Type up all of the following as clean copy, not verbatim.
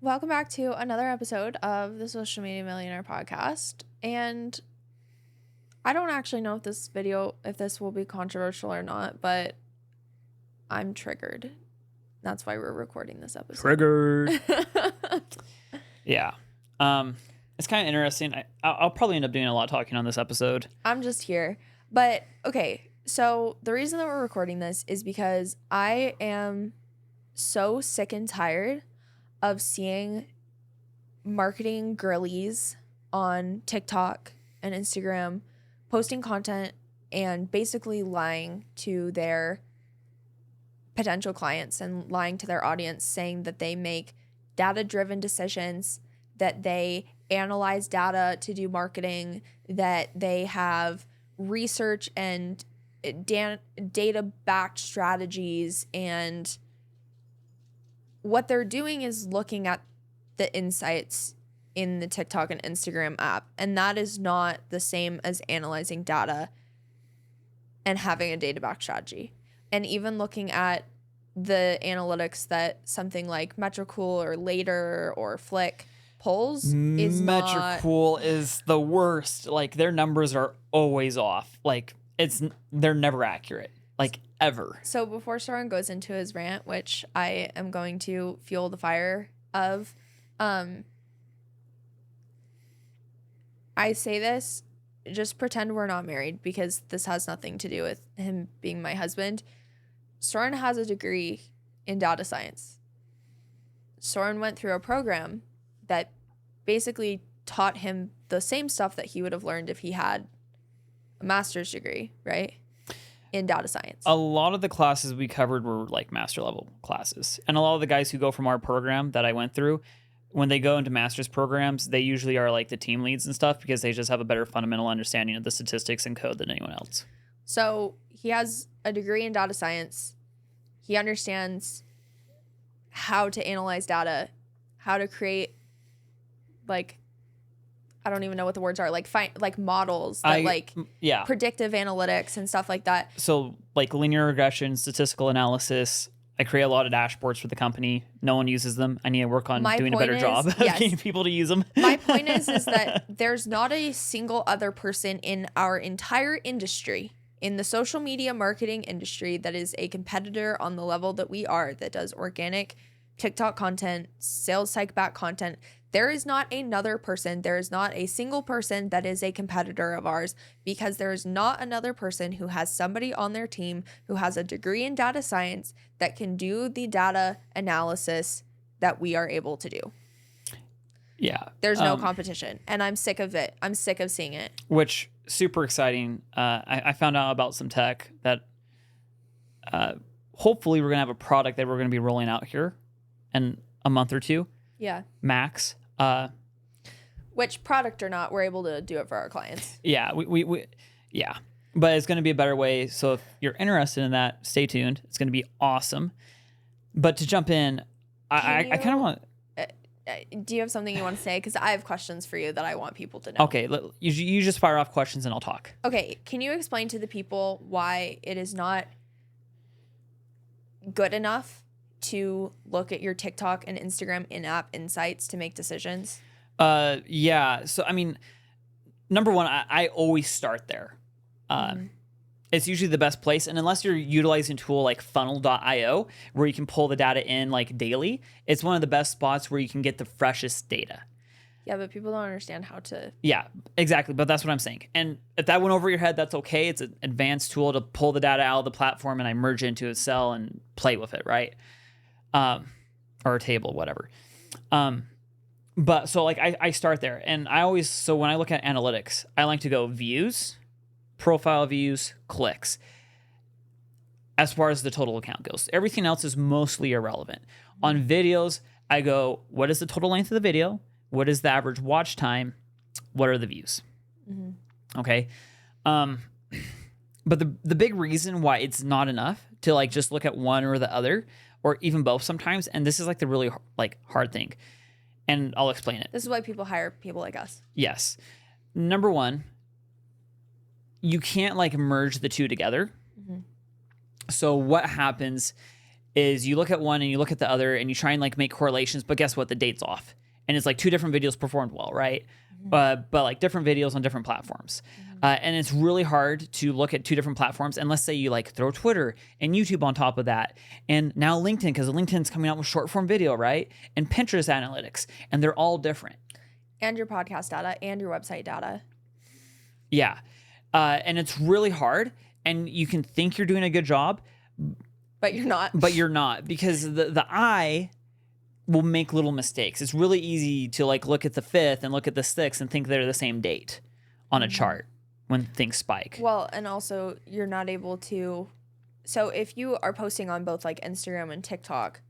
Welcome back to another episode of the Social Media Millionaire Podcast. And I don't actually know if this will be controversial or not, but I'm triggered. That's why we're recording this episode. Triggered. Yeah. It's kind of interesting. I'll probably end up doing a lot of talking on this episode. I'm just here. But okay, so the reason that we're recording this is because I am so sick and tired of seeing marketing girlies on TikTok and Instagram posting content and basically lying to their potential clients and lying to their audience, saying that they make data-driven decisions, that they analyze data to do marketing, that they have research and data-backed strategies, and what they're doing is looking at the insights in the TikTok and Instagram app. And that is not the same as analyzing data and having a data-backed strategy. And even looking at the analytics that something like Metricool or Later or Flick pulls is Metricool is the worst. Like, their numbers are always off. Like, they're never accurate. Like, ever. So before Soren goes into his rant, which I am going to fuel the fire of, I say this, just pretend we're not married because this has nothing to do with him being my husband. Soren has a degree in data science. Soren went through a program that basically taught him the same stuff that he would have learned if he had a master's degree, right? In data science. A lot of the classes we covered were like master level classes. And a lot of the guys who go from our program that I went through, when they go into master's programs, they usually are like the team leads and stuff because they just have a better fundamental understanding of the statistics and code than anyone else. So he has a degree in data science. He understands how to analyze data, how to create, like, I don't even know what the words are, like models that predictive analytics and stuff like that. So like linear regression, statistical analysis. I create a lot of dashboards for the company. No one uses them. I need to work on doing a better job of getting people to use them. My point is that there's not a single other person in our entire industry, in the social media marketing industry, that is a competitor on the level that we are, that does organic TikTok content, sales psych back content. There is not another person, there is not a single person that is a competitor of ours, because there is not another person who has somebody on their team who has a degree in data science that can do the data analysis that we are able to do. Yeah. There's no competition, and I'm sick of it. I'm sick of seeing it. Which, super exciting. I found out about some tech that hopefully we're going to have a product that we're going to be rolling out here in a month or two. Yeah. Max. Which, product or not, we're able to do it for our clients. Yeah, we but it's going to be a better way. So if you're interested in that, stay tuned. It's going to be awesome. But to jump in, I kind of want. Do you have something you want to say? Because I have questions for you that I want people to know. Okay, you just fire off questions and I'll talk. Okay, can you explain to the people why it is not good enough to look at your TikTok and Instagram in-app insights to make decisions? Yeah. So, I mean, number one, I always start there. It's usually the best place. And unless you're utilizing a tool like funnel.io, where you can pull the data in like daily, it's one of the best spots where you can get the freshest data. Yeah, but people don't understand how to. Yeah, exactly. But that's what I'm saying. And if that went over your head, that's okay. It's an advanced tool to pull the data out of the platform and I merge it into Excel and play with it, right? Or a table, whatever. But so like I start there, and so when I look at analytics, I like to go views, profile views, clicks, as far as the total account goes. Everything else is mostly irrelevant. On videos, I go, what is the total length of the video? What is the average watch time? What are the views? Mm-hmm. Okay. But the big reason why it's not enough to like just look at one or the other, or even both sometimes, and this is like the really like hard thing, and I'll explain it. This is why people hire people like us. Yes. Number one, you can't like merge the two together. Mm-hmm. So what happens is you look at one and you look at the other and you try and like make correlations, but guess what? The date's off. And it's like two different videos performed well, right? But like different videos on different platforms. And it's really hard to look at two different platforms. And let's say you like throw Twitter and YouTube on top of that. And now LinkedIn, because LinkedIn's coming out with short form video, right? And Pinterest analytics. And they're all different. And your podcast data and your website data. Yeah. And it's really hard. And you can think you're doing a good job. But you're not. But you're not, because the eye will make little mistakes. It's really easy to like look at the 5th and look at the 6th and think they're the same date on a chart when things spike. Well, and also you're not able to. So if you are posting on both like Instagram and TikTok,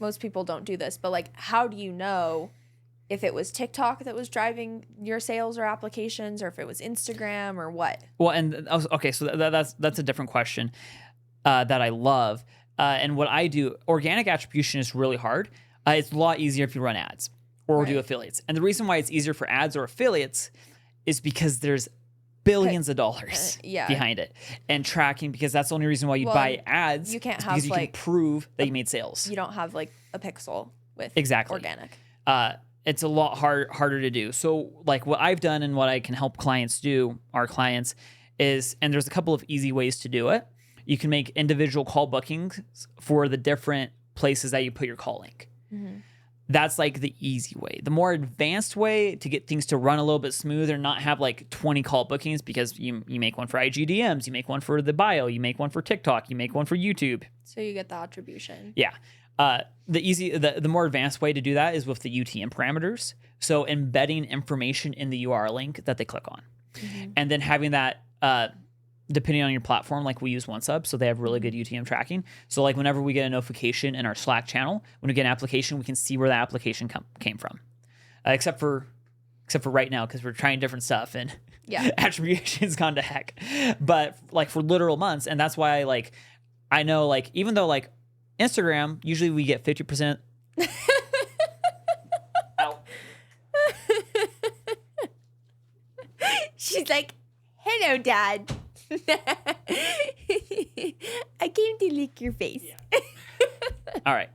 most people don't do this, but like how do you know if it was TikTok that was driving your sales or applications, or if it was Instagram or what? Well, and okay, so that's a different question that I love. And what I do, organic attribution is really hard. It's a lot easier if you run ads or do affiliates. And the reason why it's easier for ads or affiliates is because there's billions of dollars behind it and tracking, because that's the only reason why you buy ads. You can't have because you can prove that you made sales. You don't have like a pixel with organic. It's a lot harder to do. So like what I've done and what I can help clients do, our clients, is, and there's a couple of easy ways to do it. You can make individual call bookings for the different places that you put your call link. That's like the easy way. The more advanced way to get things to run a little bit smoother and not have like 20 call bookings, because you make one for IGDMs, you make one for the bio, you make one for TikTok, you make one for YouTube. So you get the attribution. Yeah. The more advanced way to do that is with the UTM parameters. So embedding information in the URL link that they click on. And then having that, depending on your platform, like we use OneSub, so they have really good UTM tracking. So like whenever we get a notification in our Slack channel, when we get an application, we can see where that application came from. Except for right now, because we're trying different stuff and attribution's gone to heck. But like for literal months, and that's why like I know like even though like Instagram, usually we get 50%. Ow. She's like, "Hello, Dad." I came to lick your face. Yeah. All right.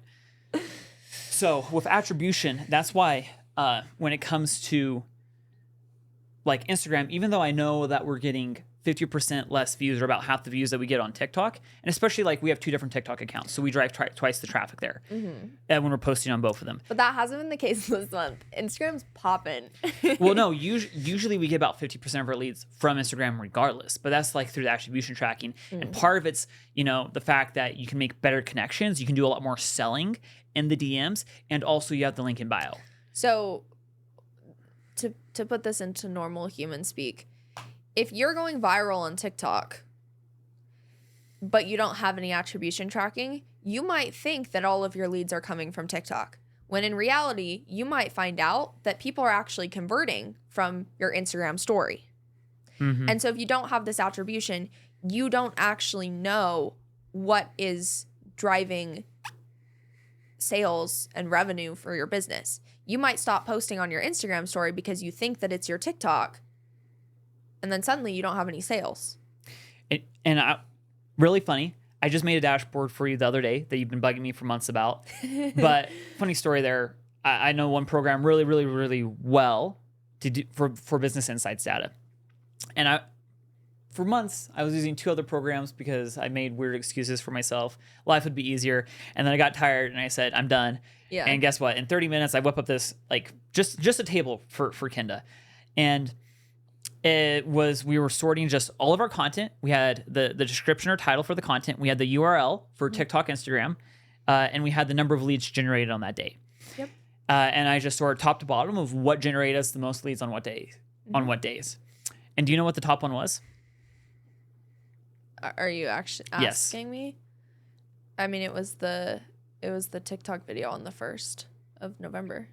So with attribution, that's why when it comes to like Instagram, even though I know that we're getting 50% less views, or about half the views that we get on TikTok, and especially like we have two different TikTok accounts, so we drive twice the traffic there when we're posting on both of them. But that hasn't been the case this month. Instagram's popping. Well, no, usually we get about 50% of our leads from Instagram regardless, but that's like through the attribution tracking. And part of it's, the fact that you can make better connections, you can do a lot more selling in the DMs, and also you have the link in bio. So to put this into normal human speak, if you're going viral on TikTok, but you don't have any attribution tracking, you might think that all of your leads are coming from TikTok, when in reality, you might find out that people are actually converting from your Instagram story. And so if you don't have this attribution, you don't actually know what is driving sales and revenue for your business. You might stop posting on your Instagram story because you think that it's your TikTok, and then suddenly you don't have any sales. Really funny. I just made a dashboard for you the other day that you've been bugging me for months about. But funny story there. I know one program really, really, really well to do for business insights data. And for months, I was using two other programs because I made weird excuses for myself. Life would be easier. And then I got tired and I said, I'm done. Yeah. And guess what? In 30 minutes, I whip up this, like, just a table for Kenda. And we were sorting just all of our content. We had the description or title for the content. We had the URL for TikTok, Instagram, and we had the number of leads generated on that day. Yep. And I just sorted top to bottom of what generated us the most leads on what days. And do you know what the top one was? Are you actually asking me? I mean, it was the TikTok video on the 1st of November.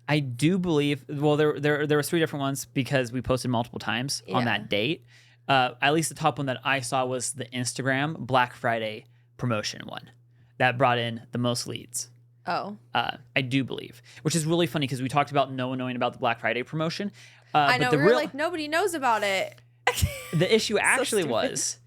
I do believe, well, there were three different ones because we posted multiple times on that date. At least the top one that I saw was the Instagram Black Friday promotion one that brought in the most leads. Oh. I do believe, which is really funny because we talked about no one knowing about the Black Friday promotion. I know, we were like, nobody knows about it. The issue actually was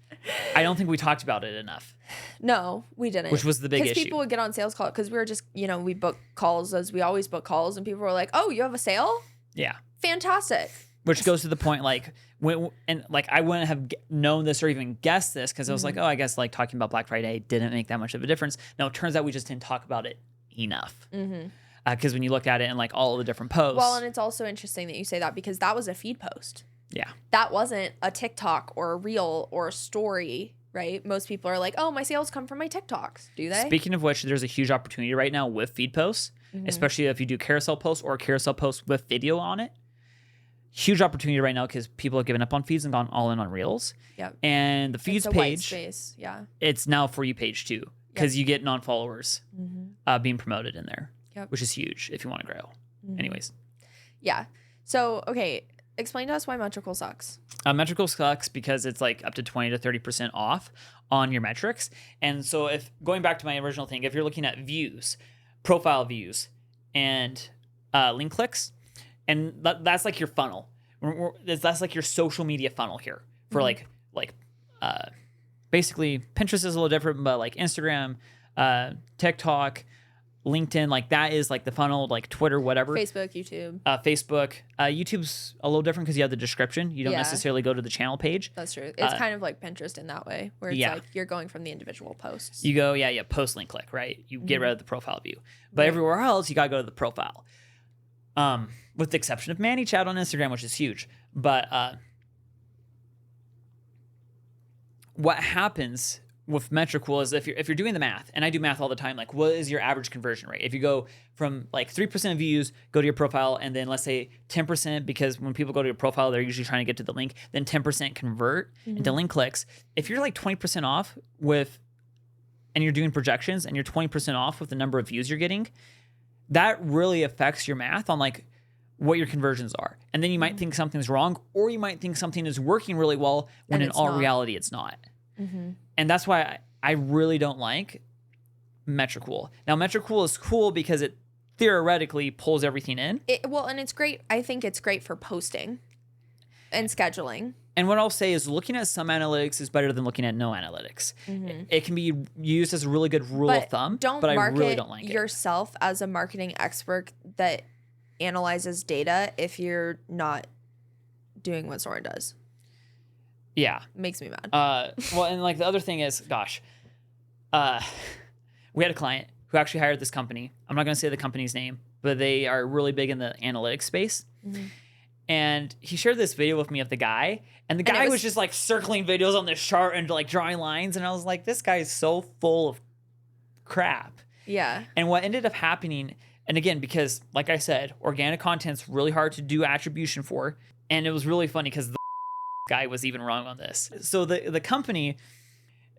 I don't think we talked about it enough. No, we didn't. Which was the big issue. Because people would get on sales call because we were just, we book calls as we always book calls, and people were like, "Oh, you have a sale? Yeah. Fantastic." Which goes to the point, like, I wouldn't have known this or even guessed this because I was like, oh, I guess like talking about Black Friday didn't make that much of a difference. No, it turns out we just didn't talk about it enough. Because when you look at it in like all of the different posts. Well, and it's also interesting that you say that because that was a feed post. Yeah. That wasn't a TikTok or a reel or a story, right? Most people are like, oh, my sales come from my TikToks. Do they? Speaking of which, there's a huge opportunity right now with feed posts, especially if you do carousel posts or carousel posts with video on it. Huge opportunity right now because people have given up on feeds and gone all in on reels. Yep. And the feeds it's a white page, space. Yeah. it's now For You page too because you get non-followers being promoted in there, which is huge if you want to grow. Anyways. Yeah. So, okay, explain to us why Metricool sucks. Metricool sucks because it's like up to 20 to 30% off on your metrics. And so if going back to my original thing, if you're looking at views, profile views, and link clicks, and that's like your funnel. That's like your social media funnel here for basically Pinterest is a little different, but like Instagram, TikTok, LinkedIn, like that is like the funnel, like Twitter, whatever. Facebook, YouTube. YouTube's a little different because you have the description. You don't necessarily go to the channel page. That's true. It's kind of like Pinterest in that way, where it's like you're going from the individual posts. You go, post link click, right? You get rid of the profile view. But everywhere else, you got to go to the profile. With the exception of ManyChat on Instagram, which is huge. But what happens with Metricool is if you're doing the math, and I do math all the time, like what is your average conversion rate? If you go from like 3% of views, go to your profile, and then let's say 10%, because when people go to your profile, they're usually trying to get to the link, then 10% convert into link clicks. If you're like 20% off and you're doing projections and you're 20% off with the number of views you're getting, that really affects your math on like what your conversions are. And then you might think something's wrong, or you might think something is working really well when in all reality it's not. And that's why I really don't like Metricool. Now, Metricool is cool because it theoretically pulls everything in. And it's great. I think it's great for posting and scheduling. And what I'll say is looking at some analytics is better than looking at no analytics. It can be used as a really good rule of thumb, but I really don't like it. Yourself as a marketing expert that analyzes data if you're not doing what Soren does. Yeah. Makes me mad. Well, and like the other thing is, we had a client who actually hired this company. I'm not going to say the company's name, but they are really big in the analytics space. And he shared this video with me of the guy, and the guy was just like circling videos on this chart and like drawing lines. And I was like, this guy is so full of crap. Yeah. And what ended up happening, and again, because like I said, organic content's really hard to do attribution for. And it was really funny because the guy was even wrong on this. So the company,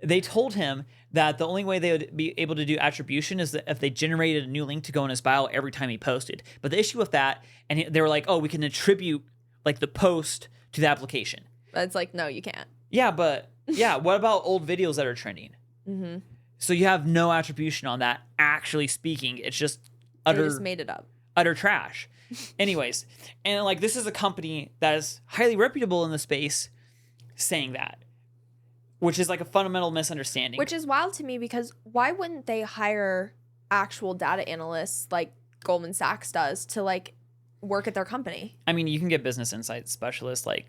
they told him that the only way they would be able to do attribution is that if they generated a new link to go in his bio every time he posted. But the issue with that, and they were like, oh, we can attribute like the post to the application. But it's like, no, you can't. Yeah, but what about old videos that are trending? So you have no attribution on that. Actually speaking, it's just They just made it up. Utter trash. Anyways, and like this is a company that is highly reputable in the space saying that, which is like a fundamental misunderstanding. Which is wild to me because why wouldn't they hire actual data analysts like Goldman Sachs does to like work at their company? I mean, you can get business insights specialists like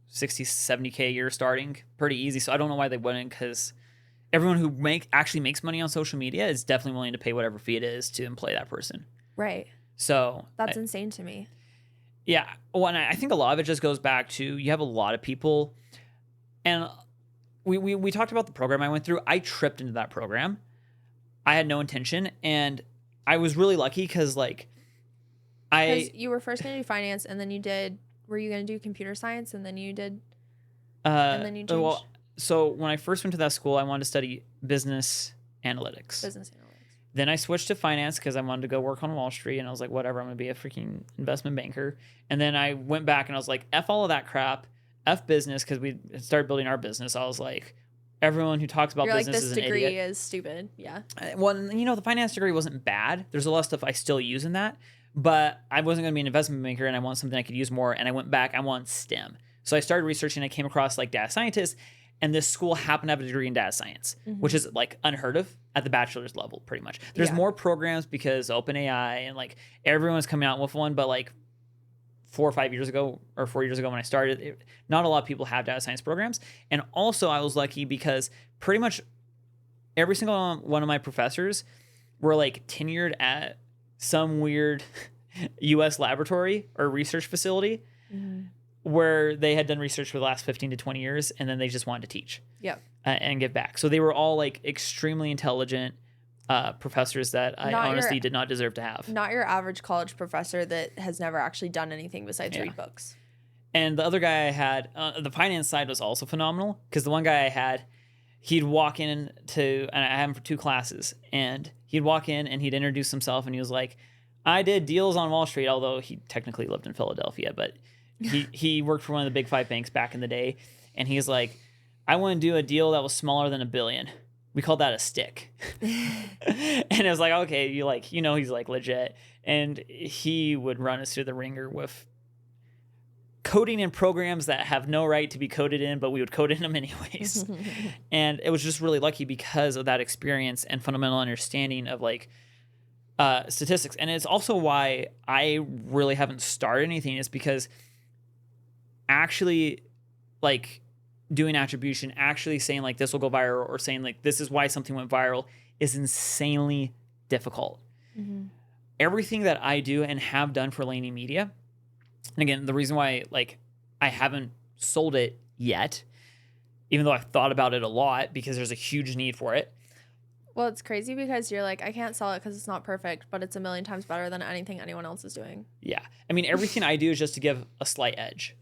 60, 70K a year starting pretty easy. So I don't know why they wouldn't, because everyone who actually makes money on social media is definitely willing to pay whatever fee it is to employ that person. Right. So that's insane to me. Yeah. Well, and I think a lot of it just goes back to you have a lot of people, and we talked about the program I went through. I tripped into that program. I had no intention, and I was really lucky because you were first going to do finance, and then were you going to do computer science, and then you did, and then you changed? Well, so when I first went to that school, I wanted to study business analytics. Then I switched to finance because I wanted to go work on Wall Street, and I was like, whatever, I'm going to be a freaking investment banker. And then I went back and I was like, F all of that crap, F business, because we started building our business. I was like, everyone who talks about business is an idiot. This degree is stupid. Yeah. Well, the finance degree wasn't bad. There's a lot of stuff I still use in that, but I wasn't going to be an investment banker, and I want something I could use more. And I went back, I want STEM. So I started researching. I came across like data scientists, and this school happened to have a degree in data science, which is like unheard of at the bachelor's level, pretty much. There's more programs because OpenAI and like everyone's coming out with one, but like 4 or 5 years ago or 4 years ago when I started, not a lot of people have data science programs. And also I was lucky because pretty much every single one of my professors were like tenured at some weird US laboratory or research facility where they had done research for the last 15 to 20 years, and then they just wanted to teach and give back. So they were all like extremely intelligent professors that I honestly did not deserve to have. Not your average college professor that has never actually done anything besides read books. And the other guy I had, the finance side was also phenomenal because the one guy I had, he'd walk in and I had him for 2 classes, and he'd walk in and he'd introduce himself and he was like, I did deals on Wall Street, although he technically lived in Philadelphia, but he worked for one of the big 5 banks back in the day. And he's like, I want to do a deal that was smaller than $1 billion. We called that a stick. And it was like, okay, he's like legit. And he would run us through the ringer with coding in programs that have no right to be coded in, but we would code in them anyways. And it was just really lucky because of that experience and fundamental understanding of like statistics. And it's also why I really haven't started anything, is because actually like doing attribution, actually saying like this will go viral, or saying like this is why something went viral, is insanely difficult. Everything that I do and have done for Laney Media, and again, the reason why like I haven't sold it yet, even though I've thought about it a lot because there's a huge need for it. Well, it's crazy because you're like, I can't sell it because it's not perfect, but it's 1,000,000 times better than anything anyone else is doing. Yeah. I mean, everything I do is just to give a slight edge.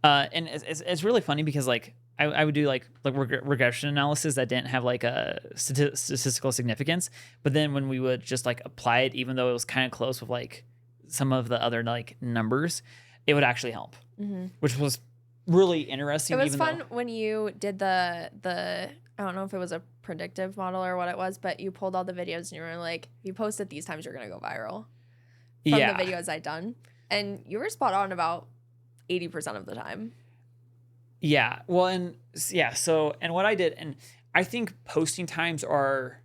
And it's really funny because like I would do like regression analysis that didn't have like a statistical significance, but then when we would just like apply it, even though it was kind of close with like some of the other like numbers, it would actually help, which was really interesting. It was fun when you did the I don't know if it was a predictive model or what it was, but you pulled all the videos and you were like, if you post it these times, you're gonna go viral from the videos I'd done, and you were spot on about 80% of the time. Yeah. Well, and yeah. So, and what I did, and I think posting times are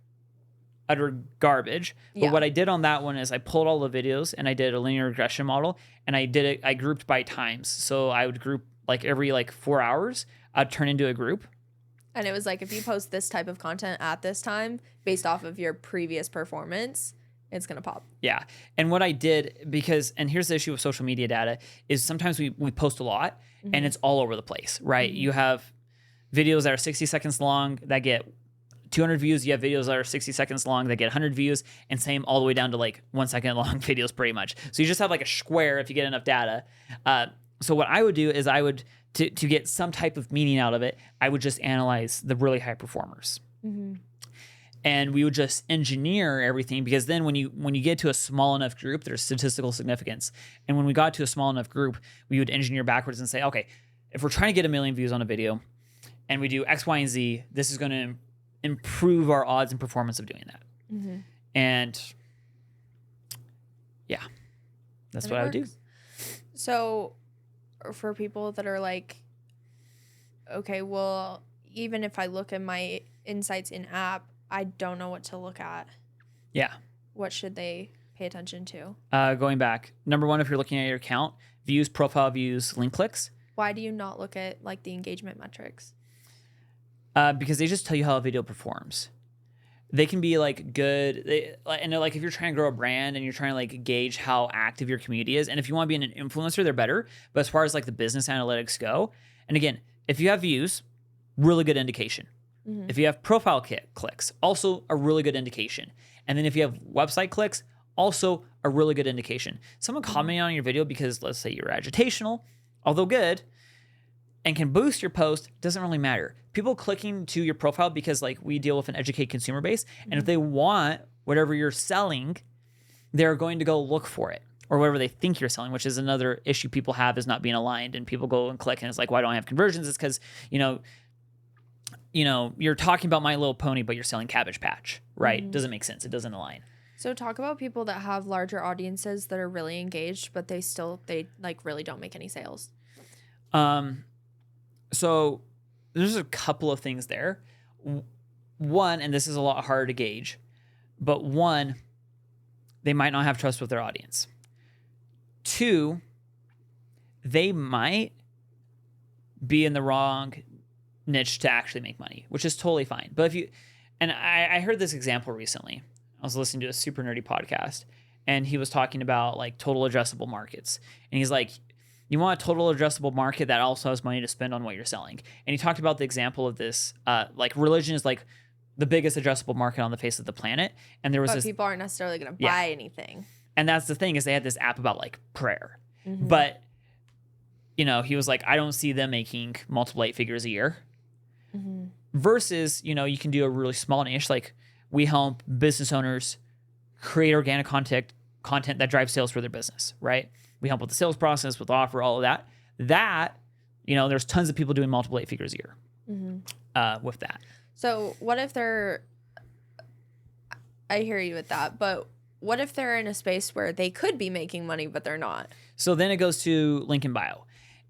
utter garbage. But what I did on that one is I pulled all the videos and I did a linear regression model, and I grouped by times. So I would group like every like 4 hours, I'd turn into a group. And it was like, if you post this type of content at this time based off of your previous performance, it's going to pop. Yeah. And what I did, because, and here's the issue with social media data, is sometimes we post a lot and it's all over the place, right? You have videos that are 60 seconds long that get 200 views. You have videos that are 60 seconds long that get 100 views, and same all the way down to like 1 second long videos pretty much. So you just have like a square if you get enough data. So what I would do is to get some type of meaning out of it, I would just analyze the really high performers. And we would just engineer everything, because then when you get to a small enough group, there's statistical significance. And when we got to a small enough group, we would engineer backwards and say, okay, if we're trying to get 1 million views on a video and we do X, Y, and Z, this is going to improve our odds and performance of doing that. And yeah, that's what I would do. So for people that are like, okay, well, even if I look at my insights in app, I don't know what to look at. Yeah. What should they pay attention to? Going back, number 1, if you're looking at your account, views, profile views, link clicks. Why do you not look at like the engagement metrics? Because they just tell you how a video performs. They can be like good. And like if you're trying to grow a brand and you're trying to like gauge how active your community is, and if you want to be an influencer, they're better. But as far as like the business analytics go, and again, if you have views, really good indication. If you have profile clicks, also a really good indication. And then if you have website clicks, also a really good indication. Someone commenting on your video because let's say you're agitational, although good, and can boost your post, doesn't really matter. People clicking to your profile because like we deal with an educated consumer base, and if they want whatever you're selling, they're going to go look for it, or whatever they think you're selling, which is another issue people have, is not being aligned. And people go and click and it's like, why don't I have conversions? It's because, you're talking about My Little Pony, but you're selling Cabbage Patch, right? Doesn't make sense. It doesn't align. So talk about people that have larger audiences that are really engaged, but they like really don't make any sales. So there's a couple of things there. One, and this is a lot harder to gauge, but one, they might not have trust with their audience. Two, they might be in the wrong niche to actually make money, which is totally fine. But if you, and I heard this example recently. I was listening to a super nerdy podcast, and he was talking about like total addressable markets. And he's like, you want a total addressable market that also has money to spend on what you're selling. And he talked about the example of this, like religion is like the biggest addressable market on the face of the planet. And there was But people aren't necessarily going to buy anything. And that's the thing, is they had this app about like prayer. But, you know, he was like, I don't see them making multiple 8 figures a year. Versus, you know, you can do a really small niche. Like we help business owners create organic content that drives sales for their business, right? We help with the sales process, with the offer, all of that. That, you know, there's tons of people doing multiple 8 figures a year with that. So what if they're, I hear you with that, but what if they're in a space where they could be making money, but they're not? So then it goes to link in bio.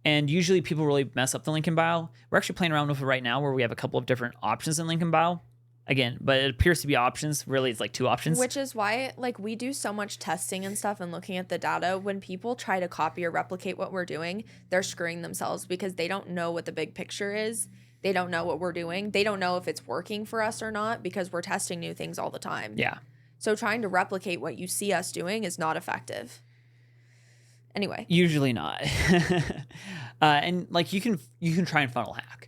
And usually people really mess up the link in bio. We're actually playing around with it right now where we have a couple of different options in link in bio. Again, but it appears to be options. Really, it's like 2 options. Which is why, like, we do so much testing and stuff and looking at the data. When people try to copy or replicate what we're doing, they're screwing themselves because they don't know what the big picture is. They don't know what we're doing. They don't know if it's working for us or not because we're testing new things all the time. Yeah. So trying to replicate what you see us doing is not effective. Anyway. Usually not. And like you can try and funnel hack.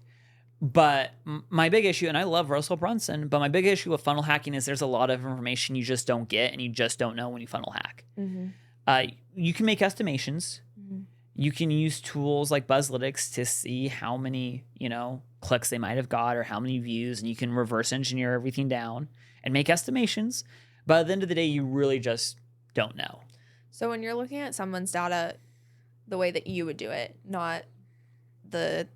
But my big issue, and I love Russell Brunson, but my big issue with funnel hacking is there's a lot of information you just don't get and you just don't know when you funnel hack. You can make estimations. You can use tools like Buzzlytics to see how many, you know, clicks they might have got or how many views, and you can reverse engineer everything down and make estimations. But at the end of the day, you really just don't know. So when you're looking at someone's data the way that you would do it, not the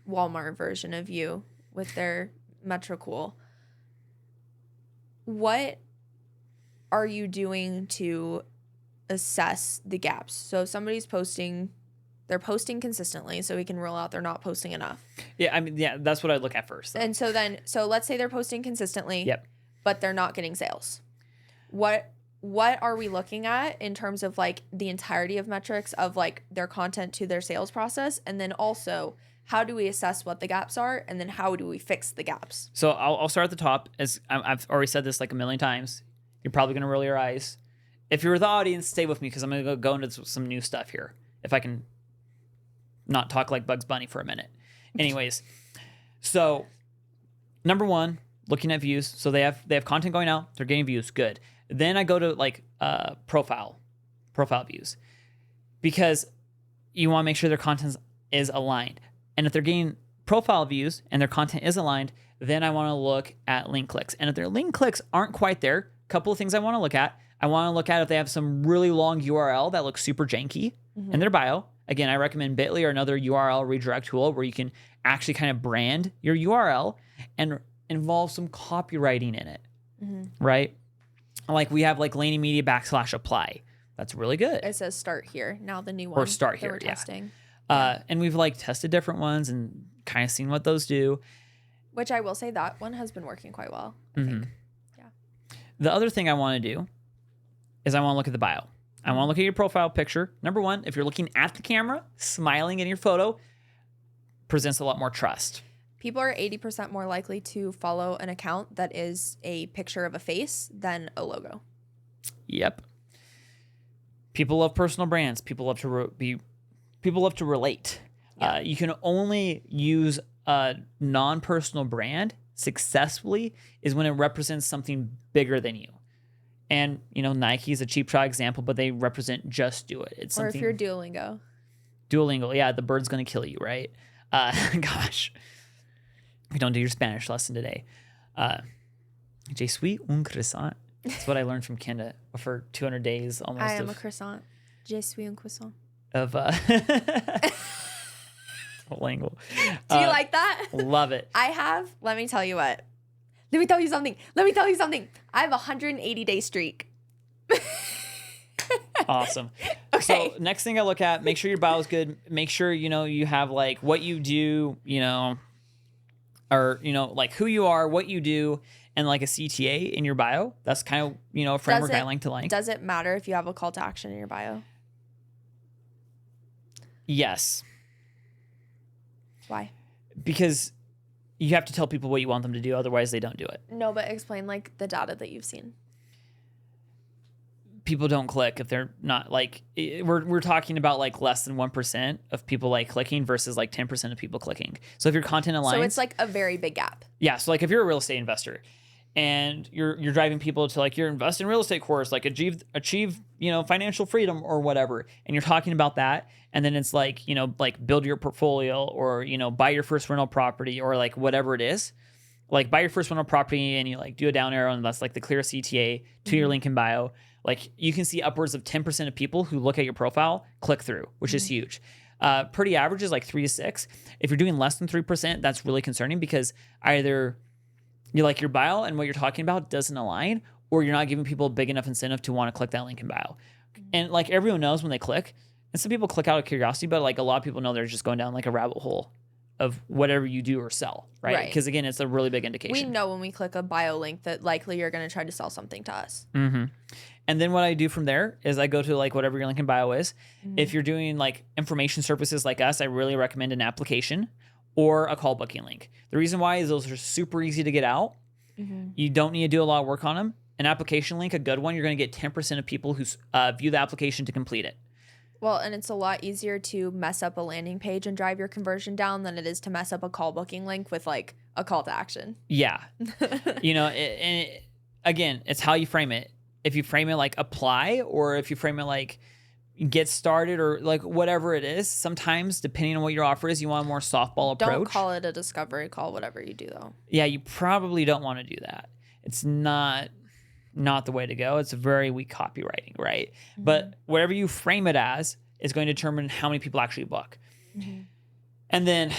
Walmart version of you with their Metricool, what are you doing to assess the gaps? So if somebody's posting, they're posting consistently, so we can rule out they're not posting enough. Yeah, I mean, yeah, that's what I look at first. Though. And so let's say they're posting consistently, yep, but they're not getting sales. What are we looking at in terms of like the entirety of metrics of like their content to their sales process? And then also, how do we assess what the gaps are? And then how do we fix the gaps? So I'll start at the top. As I've already said this like a million times. You're probably going to roll your eyes. If you're the audience, stay with me because I'm going to go into some new stuff here. If I can not talk like Bugs Bunny for a minute. Anyways, so number one, looking at views. So they have content going out. They're getting views. Good. Then I go to like profile views because you want to make sure their content is aligned. And if they're getting profile views and their content is aligned, then I want to look at link clicks. And if their link clicks aren't quite there, a couple of things I want to look at. I want to look at if they have some really long URL that looks super janky in their bio. Again, I recommend Bitly or another URL redirect tool where you can actually kind of brand your URL and involve some copywriting in it, right? Like we have like Laney Media /apply. That's really good. It says start here. Now the new one. Or start here, we're testing. And we've like tested different ones and kind of seen what those do. Which I will say that one has been working quite well, I think. Yeah. The other thing I want to do is I want to look at the bio. I want to look at your profile picture. Number one, if you're looking at the camera, smiling in your photo, presents a lot more trust. People are 80% more likely to follow an account that is a picture of a face than a logo. Yep. People love personal brands. People love to relate. Yeah. You can only use a non-personal brand successfully is when it represents something bigger than you. And, you know, Nike is a cheap shot example, but they represent just do it. It's or something. If you're Duolingo. Duolingo, yeah, the bird's going to kill you, right? Gosh. If you don't do your Spanish lesson today. Je suis un croissant. That's what I learned from Kenda for 200 days almost. I am a croissant. Je suis un croissant. Of lingual. Do you like that? Love it. Let me tell you what. Let me tell you something. I have a 180-day streak. Awesome. Okay. So next thing I look at, make sure your bio is good. Make sure, you know, you have like what you do, you know, or, like who you are, what you do, and like a CTA in your bio. That's kind of, a framework I like to like. Does it matter if you have a call to action in your bio? Yes. Why? Because you have to tell people what you want them to do. Otherwise, they don't do it. No, but explain like the data that you've seen. People don't click if they're not like, we're talking about like less than 1% of people like clicking versus like 10% of people clicking. So if your content aligns, so it's like a very big gap. Yeah. So like if you're a real estate investor and you're driving people to like your invest in real estate course, like achieve, financial freedom or whatever. And you're talking about that. And then it's like, like build your portfolio or, buy your first rental property or like whatever it is. Like buy your first rental property and you like do a down arrow and that's like the clear CTA to your link in bio. Like you can see upwards of 10% of people who look at your profile click through, which is huge. Pretty average is like 3 to 6. If you're doing less than 3%, that's really concerning because either you like your bio and what you're talking about doesn't align, or you're not giving people a big enough incentive to want to click that link in bio. And like everyone knows when they click, and some people click out of curiosity, but like a lot of people know they're just going down like a rabbit hole of whatever you do or sell, right? Because again, it's a really big indication. We know when we click a bio link that likely you're going to try to sell something to us. Mm-hmm. And then what I do from there is I go to like whatever your link in bio is. If you're doing like information services like us, I really recommend an application or a call booking link. The reason why is those are super easy to get out. You don't need to do a lot of work on them. An application link, a good one, you're going to get 10% of people who view the application to complete it. Well, and it's a lot easier to mess up a landing page and drive your conversion down than it is to mess up a call booking link with like a call to action. Yeah. Again, it's how you frame it. If you frame it like apply, or if you frame it like get started, or like whatever it is, sometimes depending on what your offer is, you want a more softball approach. Don't call it a discovery call, whatever you do though. Yeah, you probably don't want to do that. It's not the way to go. It's a very weak copywriting, right? But whatever you frame it as is going to determine how many people actually book. And then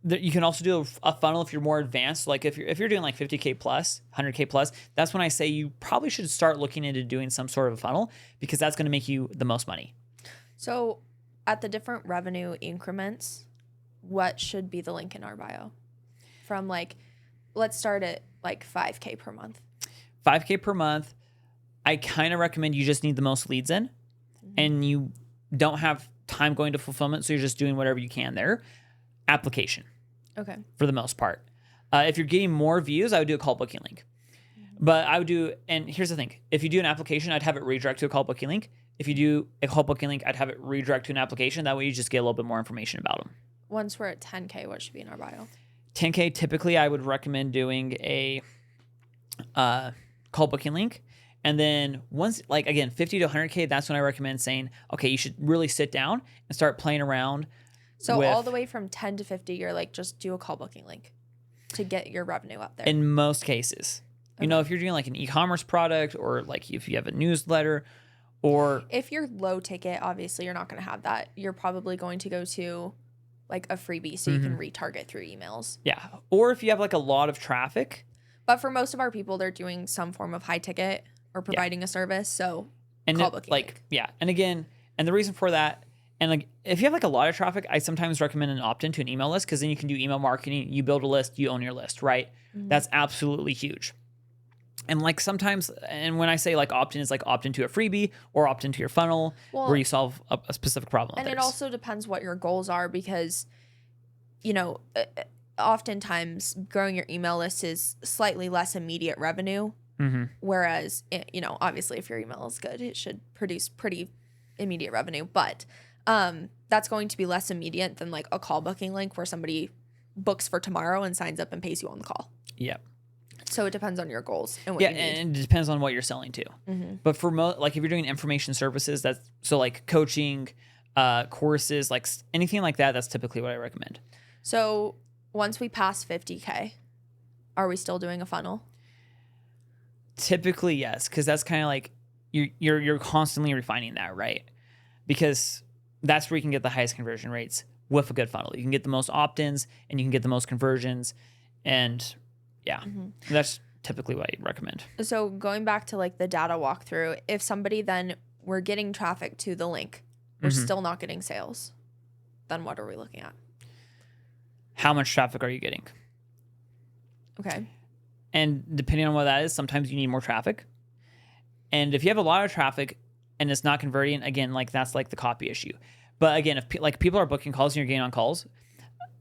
you can also do a funnel if you're more advanced. Like if you're doing like 50K plus, 100K plus, that's when I say you probably should start looking into doing some sort of a funnel, because that's going to make you the most money. So at the different revenue increments, what should be the link in our bio? From like, let's start at like 5K per month. 5K per month. I kind of recommend you just need the most leads in and you don't have time going to fulfillment. So you're just doing whatever you can there. Application. Okay. For the most part. If you're getting more views, I would do a call booking link. But I would do, and here's the thing. If you do an application, I'd have it redirect to a call booking link. If you do a call booking link, I'd have it redirect to an application. That way you just get a little bit more information about them. Once we're at 10K, what should be in our bio? 10K, typically I would recommend doing a call booking link. And then once, like again, 50 to 100K, that's when I recommend saying, okay, you should really sit down and start playing around. So all the way from 10 to 50, you're like, just do a call booking link to get your revenue up there. In most cases. Okay. If you're doing like an e-commerce product, or like if you have a newsletter, or if you're low ticket, obviously you're not going to have that. You're probably going to go to like a freebie so you can retarget through emails. Yeah. Or if you have like a lot of traffic. But for most of our people, they're doing some form of high ticket or providing a service. So call booking link. Yeah. And again, and the reason for that, and like if you have like a lot of traffic, I sometimes recommend an opt-in to an email list, because then you can do email marketing. You build a list, you own your list, right? That's absolutely huge. And like sometimes, and when I say like opt-in, it's like opt-in to a freebie or opt-in to your funnel where you solve a specific problem. And it also depends what your goals are, because, oftentimes growing your email list is slightly less immediate revenue. Whereas, obviously if your email is good, it should produce pretty immediate revenue. But that's going to be less immediate than like a call booking link where somebody books for tomorrow and signs up and pays you on the call. Yep. So it depends on your goals and what you need. And it depends on what you're selling to. But for like if you're doing information services, that's so like coaching, courses, like anything like that, that's typically what I recommend. So once we pass 50K, are we still doing a funnel? Typically, yes, because that's kind of like you're constantly refining that, right? Because that's where you can get the highest conversion rates with a good funnel. You can get the most opt-ins and you can get the most conversions, and that's typically what I recommend. So going back to like the data walkthrough, if somebody then we're getting traffic to the link, we're still not getting sales, then what are we looking at? How much traffic are you getting? Okay. And depending on what that is, sometimes you need more traffic. And if you have a lot of traffic and it's not converting, again, like that's like the copy issue. But again, if like people are booking calls and you're getting on calls,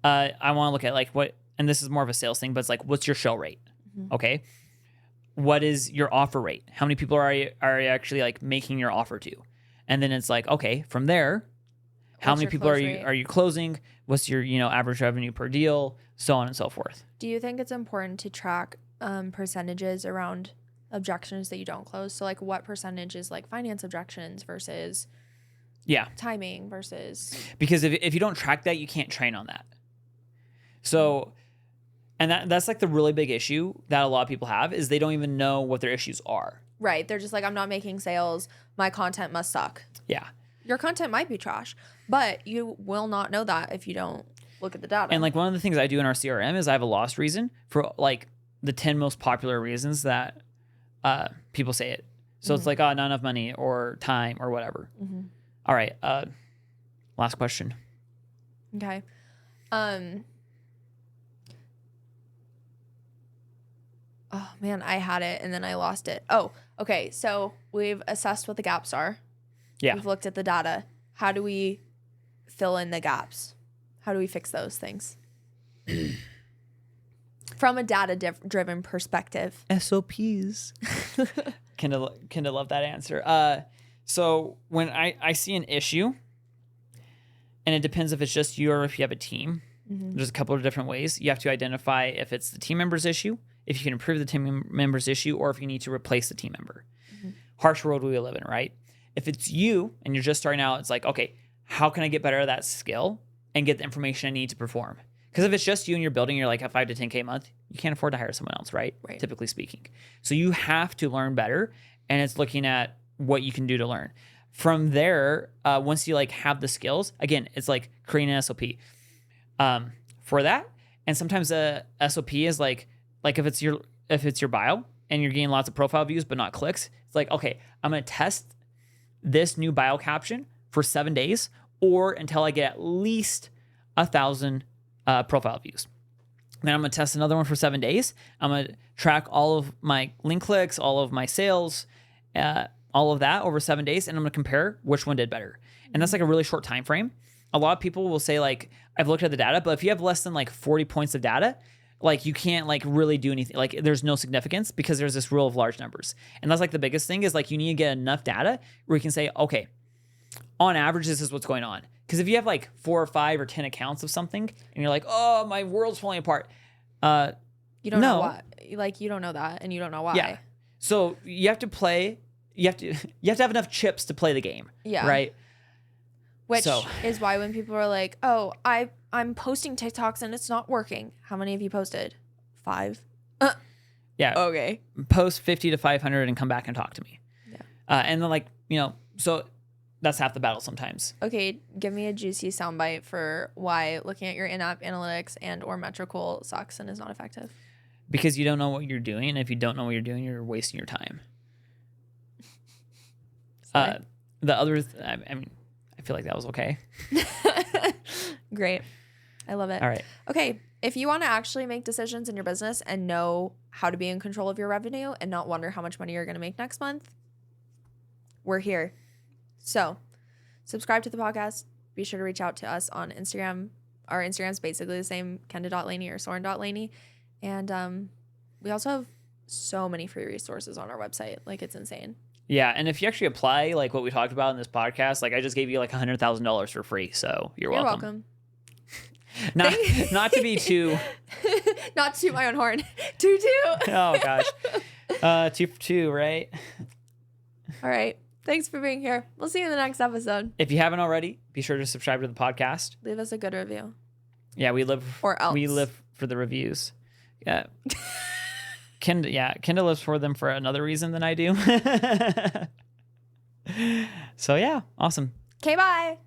I want to look at like what, and this is more of a sales thing, but it's like, what's your show rate? Okay. What is your offer rate? How many people are you actually like making your offer to? And then it's like, okay, from there, how many people are you closing? What's your, average revenue per deal, so on and so forth. Do you think it's important to track percentages around objections that you don't close? So like what percentage is like finance objections versus timing versus... Because if you don't track that, you can't train on that. So, and that's like the really big issue that a lot of people have is they don't even know what their issues are. Right. They're just like, I'm not making sales. My content must suck. Yeah. Your content might be trash, but you will not know that if you don't look at the data. And like one of the things I do in our CRM is I have a loss reason for like the 10 most popular reasons that people say it. So it's like, not enough money or time or whatever. All right. Last question. Okay. Oh man, I had it and then I lost it. Oh, okay. So we've assessed what the gaps are. Yeah. We've looked at the data. How do we fill in the gaps? How do we fix those things? From a data-driven perspective. SOPs. Kinda love that answer. So when I see an issue, and it depends if it's just you or if you have a team, there's a couple of different ways. You have to identify if it's the team member's issue, if you can improve the team member's issue, or if you need to replace the team member. Harsh world we live in, right? If it's you and you're just starting out, it's like, okay, how can I get better at that skill and get the information I need to perform? Because if it's just you and you're building, you're like at 5 to 10K a month, you can't afford to hire someone else, right? Typically speaking. So you have to learn better, and it's looking at what you can do to learn. From there, once you like have the skills, again, it's like creating an SOP for that. And sometimes a SOP is like if it's your bio and you're getting lots of profile views but not clicks, it's like, okay, I'm gonna test this new bio caption for 7 days or until I get at least 1,000 profile views. Then I'm gonna test another one for 7 days. I'm gonna track all of my link clicks, all of my sales, all of that over 7 days, and I'm gonna compare which one did better. And that's like a really short time frame. A lot of people will say like, I've looked at the data, but if you have less than like 40 points of data, like you can't like really do anything. Like there's no significance because there's this rule of large numbers. And that's like the biggest thing is like you need to get enough data where you can say, okay, on average, this is what's going on. Because if you have like 4 or 5 or 10 accounts of something and you're like, oh, my world's falling apart. You don't know why. Like you don't know that and you don't know why. Yeah. So you have to play, you have to have enough chips to play the game. Yeah. Right. Which is why when people are like, oh, I'm posting TikToks and it's not working. How many have you posted? 5? Yeah. Okay. Post 50 to 500 and come back and talk to me. Yeah. And then like, so that's half the battle sometimes. Okay. Give me a juicy soundbite for why looking at your in-app analytics and or Metricool sucks and is not effective. Because you don't know what you're doing. And if you don't know what you're doing, you're wasting your time. The other, I mean, I feel like that was okay. Great. I love it. All right. Okay. If you want to actually make decisions in your business and know how to be in control of your revenue and not wonder how much money you're going to make next month, we're here. So subscribe to the podcast. Be sure to reach out to us on Instagram. Our Instagram's basically the same, Kenda.Laney or Soren.Laney. And we also have so many free resources on our website. Like it's insane. Yeah, and if you actually apply like what we talked about in this podcast, like I just gave you like $100,000 for free, so you're welcome. Not to be too, not to toot my own horn. 2-2. Oh gosh, 2 for 2, right? All right. Thanks for being here. We'll see you in the next episode. If you haven't already, be sure to subscribe to the podcast. Leave us a good review. Yeah, we live for the reviews. Yeah. Kenda lives for them for another reason than I do. So yeah, awesome. Okay, bye.